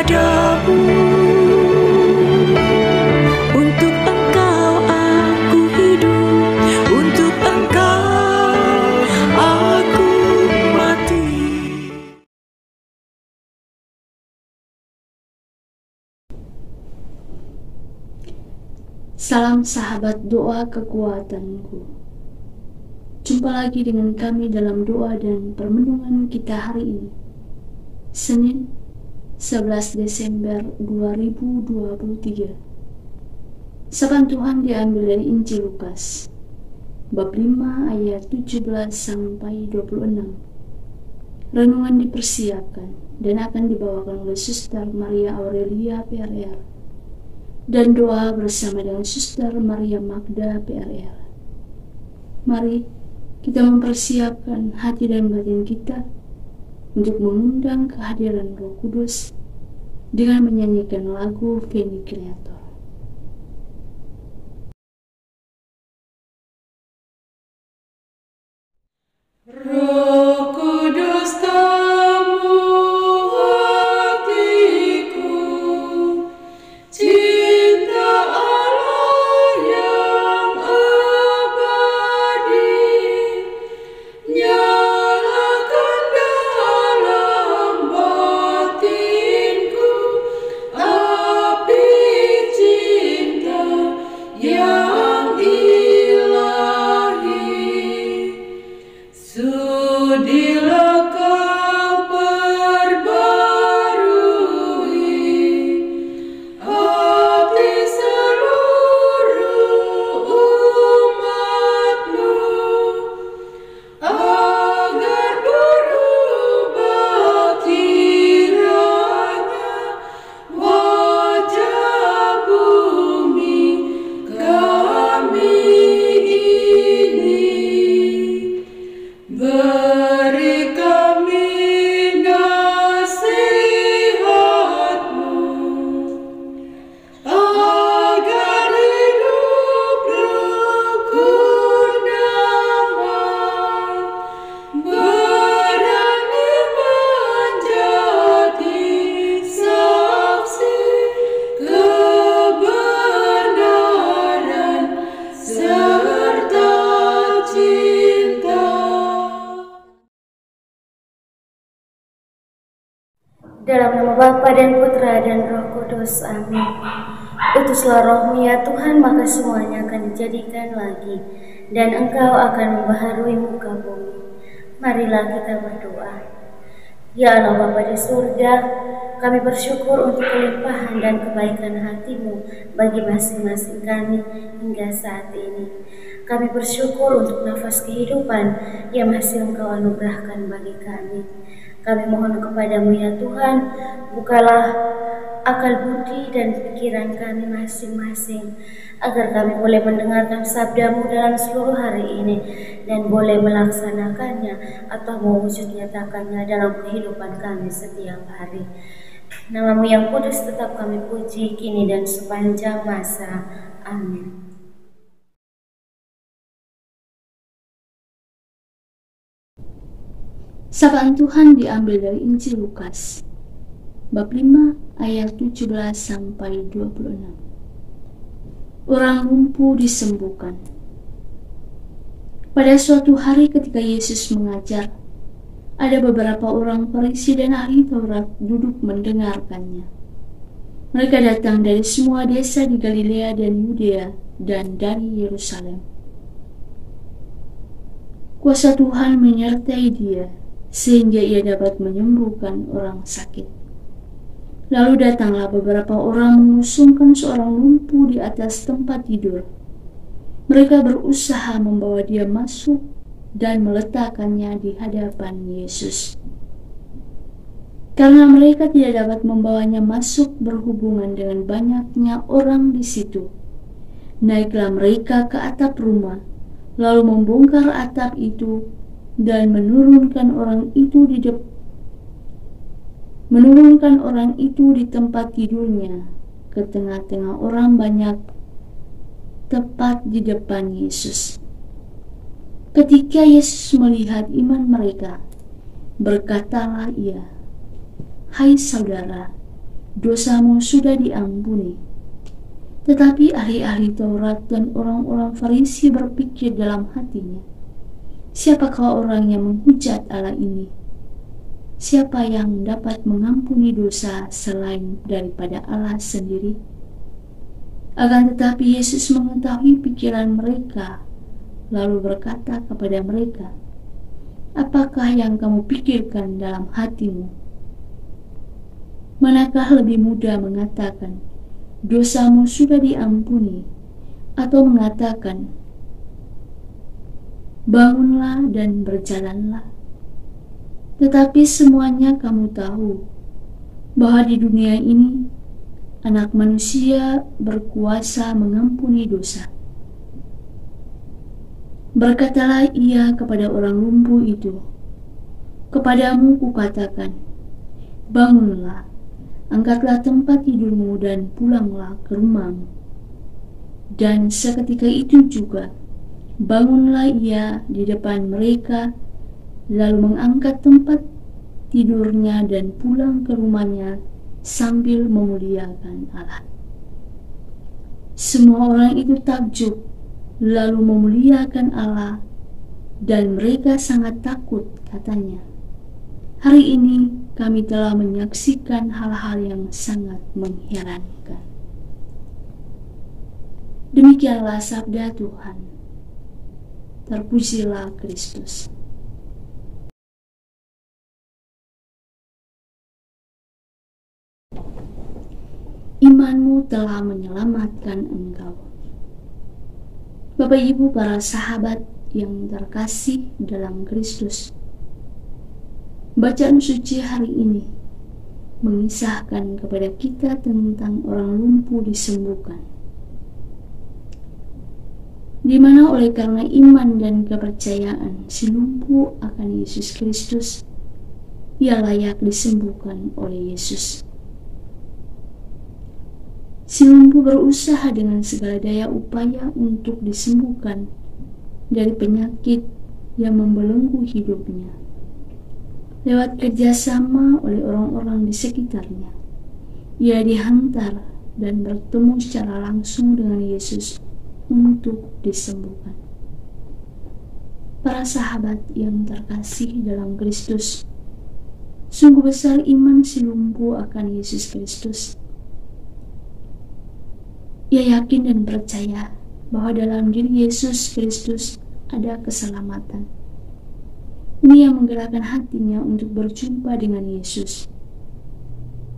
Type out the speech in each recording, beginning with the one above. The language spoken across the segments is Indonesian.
kepadamu. Untuk Engkau aku hidup, untuk Engkau aku mati. Salam sahabat doa kekuatanku. Jumpa lagi dengan kami dalam doa dan permenungan kita hari ini, Senin 11 Desember 2023. Sabda Tuhan diambil dari Injil Lukas bab 5 ayat 17 sampai 26. Renungan dipersiapkan dan akan dibawakan oleh Suster Maria Aurelia PRR dan doa bersama dengan Suster Maria Magda PRR. Mari kita mempersiapkan hati dan batin kita untuk mengundang kehadiran Roh Kudus dengan menyanyikan lagu Veni Creator. Roh Kudus tamu hatiku, cinta Allah yang abadi, nyalakan dalam batinku api cinta yang ilahi. Sudilah kau perbarui hati seluruh umatmu, agar berubah kiranya wajah bumi kami ini. Beri kami nasihat-Mu, agar hidup rukun damai, berani menjadi saksi kebenaran serta cinta. Dalam nama Bapa dan Putra dan Roh Kudus, amin. Utuslah Roh-Mu ya Tuhan, maka semuanya akan dijadikan lagi, dan Engkau akan membaharui muka bumi. Marilah kita berdoa. Ya Allah Bapa di surga, kami bersyukur untuk kelimpahan dan kebaikan hati-Mu bagi masing-masing kami hingga saat ini. Kami bersyukur untuk nafas kehidupan yang masih Engkau anugerahkan bagi kami. Kami mohon kepadamu ya Tuhan, bukalah akal budi dan pikiran kami masing-masing, agar kami boleh mendengarkan sabda-Mu dalam seluruh hari ini, dan boleh melaksanakannya atau mewujud nyatakannya dalam kehidupan kami setiap hari. Nama-Mu yang kudus tetap kami puji, kini dan sepanjang masa. Amin. Sapaan Tuhan diambil dari Injil Lukas bab 5 ayat 17 sampai 26. Orang lumpuh disembuhkan. Pada suatu hari ketika Yesus mengajar, ada beberapa orang Farisi dan ahli Taurat duduk mendengarkannya. Mereka datang dari semua desa di Galilea dan Yudea dan dari Yerusalem. Kuasa Tuhan menyertai dia, sehingga ia dapat menyembuhkan orang sakit. Lalu datanglah beberapa orang mengusungkan seorang lumpuh di atas tempat tidur. Mereka berusaha membawa dia masuk dan meletakkannya di hadapan Yesus. Karena mereka tidak dapat membawanya masuk berhubungan dengan banyaknya orang di situ, naiklah mereka ke atap rumah, lalu membongkar atap itu dan menurunkan orang itu di tempat tidurnya ke tengah-tengah orang banyak, tepat di depan Yesus. Ketika Yesus melihat iman mereka, berkatalah ia, "Hai saudara, dosamu sudah diampuni. Tetapi ahli-ahli Taurat dan orang-orang Farisi berpikir dalam hatinya, siapakah orang yang menghujat Allah ini? Siapa yang dapat mengampuni dosa selain daripada Allah sendiri? Akan tetapi Yesus mengetahui pikiran mereka, lalu berkata kepada mereka, apakah yang kamu pikirkan dalam hatimu? Manakah lebih mudah mengatakan, dosamu sudah diampuni, atau mengatakan, bangunlah dan berjalanlah? Tetapi semuanya kamu tahu bahwa di dunia ini Anak Manusia berkuasa mengampuni dosa. Berkatalah ia kepada orang lumpuh itu, kepadamu kukatakan, bangunlah, angkatlah tempat tidurmu dan pulanglah ke rumahmu. Dan seketika itu juga bangunlah ia di depan mereka, lalu mengangkat tempat tidurnya dan pulang ke rumahnya sambil memuliakan Allah. Semua orang itu takjub, lalu memuliakan Allah, dan mereka sangat takut, katanya, hari ini kami telah menyaksikan hal-hal yang sangat mengherankan. Demikianlah sabda Tuhan. Terpujilah Kristus. Imanmu telah menyelamatkan engkau. Bapak Ibu para sahabat yang terkasih dalam Kristus, bacaan suci hari ini mengisahkan kepada kita tentang orang lumpuh disembuhkan, di mana oleh karena iman dan kepercayaan si lumpuh akan Yesus Kristus, ia layak disembuhkan oleh Yesus. Si lumpuh berusaha dengan segala daya upaya untuk disembuhkan dari penyakit yang membelenggu hidupnya. Lewat kerjasama oleh orang-orang di sekitarnya, ia dihantar dan bertemu secara langsung dengan Yesus untuk disembuhkan. Para sahabat yang terkasih dalam Kristus, sungguh besar iman si lumpuh akan Yesus Kristus. Ia yakin dan percaya bahwa dalam diri Yesus Kristus ada keselamatan. Ini yang menggerakkan hatinya untuk berjumpa dengan Yesus.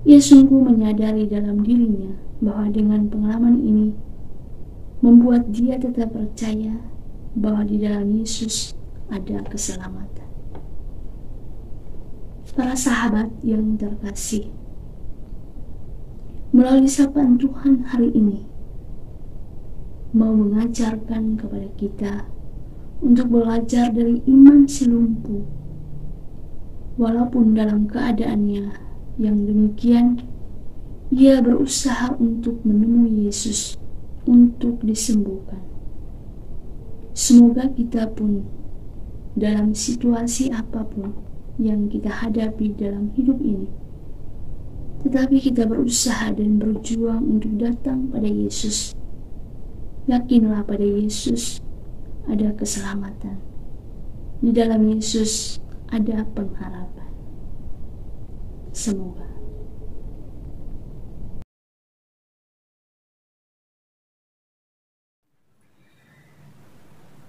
Ia sungguh menyadari dalam dirinya bahwa dengan pengalaman ini membuat dia tetap percaya bahwa di dalam Yesus ada keselamatan. Para sahabat yang terkasih, melalui sapaan Tuhan hari ini mau mengajarkan kepada kita untuk belajar dari iman si lumpuh. Walaupun dalam keadaannya yang demikian, ia berusaha untuk menemui Yesus untuk disembuhkan. Semoga kita pun dalam situasi apapun yang kita hadapi dalam hidup ini, tetapi kita berusaha dan berjuang untuk datang pada Yesus. Yakinlah pada Yesus ada keselamatan. Di dalam Yesus ada pengharapan. Semoga.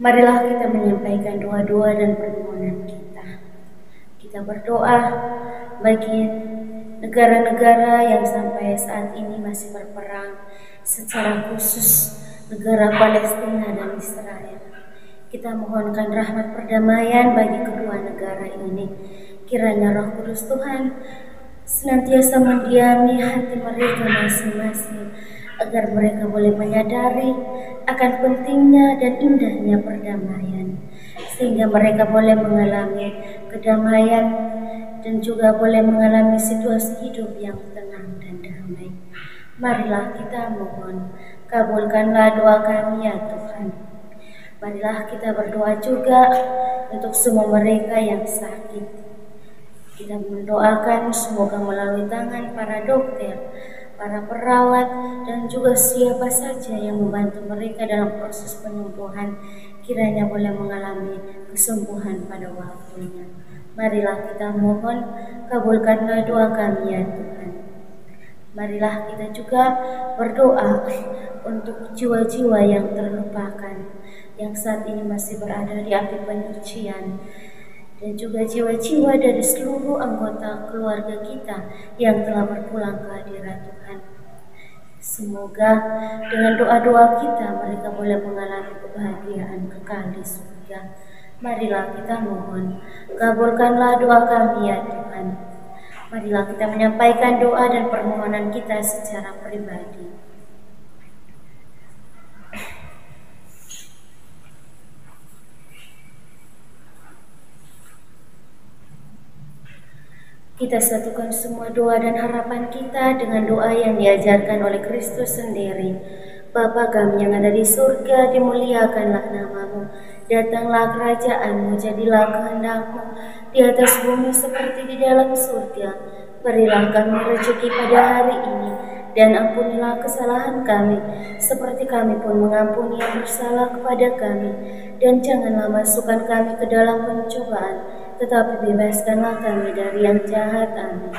Marilah kita menyampaikan doa-doa dan permohonan kita. Kita berdoa bagi negara-negara yang sampai saat ini masih berperang, secara khusus negara Palestina dan Israel. Kita mohonkan rahmat perdamaian bagi kedua negara ini. Kiranya Roh Kudus Tuhan senantiasa mendiami hati mereka masing-masing, agar mereka boleh menyadari akan pentingnya dan indahnya perdamaian, sehingga mereka boleh mengalami kedamaian dan juga boleh mengalami situasi hidup yang tenang dan damai. Marilah kita mohon, kabulkanlah doa kami ya Tuhan. Marilah kita berdoa juga untuk semua mereka yang sakit, Kita mendoakan semoga melalui tangan para dokter, para perawat, dan juga siapa saja yang membantu mereka dalam proses penyembuhan, kiranya boleh mengalami kesembuhan pada waktunya. Marilah kita mohon, kabulkanlah doa kami ya Tuhan. Marilah kita juga berdoa untuk jiwa-jiwa yang terlupakan, yang saat ini masih berada di api penyucian, dan juga jiwa-jiwa dari seluruh anggota keluarga kita yang telah berpulang ke hadirat Tuhan. Semoga dengan doa-doa kita mereka boleh mengalami kebahagiaan kekal di surga. Marilah kita mohon, kabulkanlah doa kami ya Tuhan. Marilah kita menyampaikan doa dan permohonan kita secara pribadi. Kita satukan semua doa dan harapan kita dengan doa yang diajarkan oleh Kristus sendiri. Bapa kami yang ada di surga, dimuliakanlah namamu. Datanglah kerajaanmu, jadilah kehendakmu di atas bumi seperti di dalam surga. Berilah kami rezeki pada hari ini, dan ampunilah kesalahan kami, seperti kami pun mengampuni yang bersalah kepada kami. Dan janganlah masukkan kami ke dalam pencobaan, tetapi bebaskanlah kami dari yang jahat. Amin.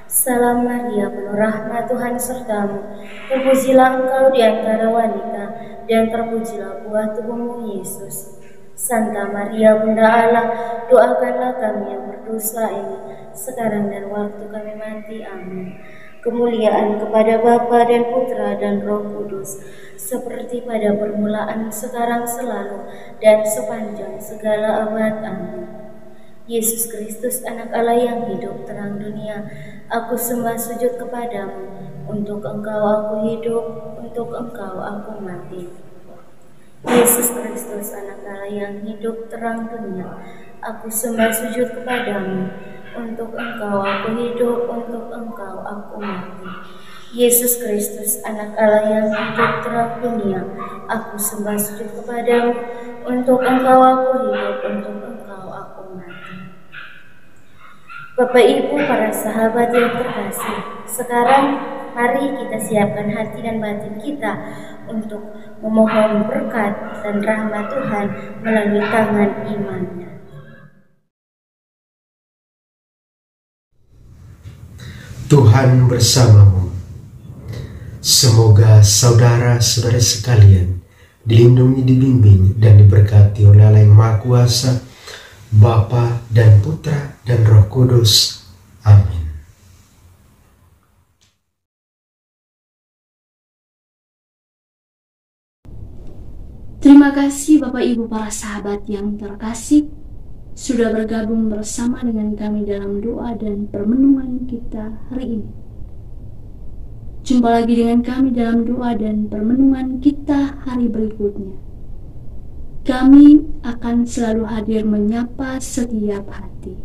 Salam Maria, penuh rahmat Tuhan sertamu. Terpujilah engkau di antara wanita, dan terpujilah buah tubuhmu Yesus. Santa Maria, Bunda Allah, doakanlah kami yang berdosa ini, sekarang dan waktu kami mati. Amin. Kemuliaan kepada Bapa dan Putra dan Roh Kudus, seperti pada permulaan, sekarang, selalu, dan sepanjang segala abad. Amin. Yesus Kristus, anak Allah yang hidup, terang dunia, aku sembah sujud kepadamu. Untuk engkau aku hidup, untuk engkau aku mati. Yesus Kristus, anak Allah yang hidup, terang dunia, aku sembah sujud kepadamu. Untuk engkau aku hidup, untuk engkau aku mati. Yesus Kristus, anak Allah yang hidup, terang dunia, aku sembah sujud kepadamu. Untuk engkau aku hidup, untuk engkau aku mati. Bapak Ibu, para sahabat yang terkasih, sekarang mari kita siapkan hati dan batin kita untuk memohon berkat dan rahmat Tuhan melalui tangan imannya. Tuhan bersamamu. Semoga saudara-saudara sekalian dilindungi, dibimbing, dan diberkati oleh Allah yang Maha Kuasa, Bapa dan Putra dan Roh Kudus. Amin. Terima kasih Bapak Ibu para sahabat yang terkasih sudah bergabung bersama dengan kami dalam doa dan permenungan kita hari ini. Jumpa lagi dengan kami dalam doa dan permenungan kita hari berikutnya. Kami akan selalu hadir menyapa setiap hati.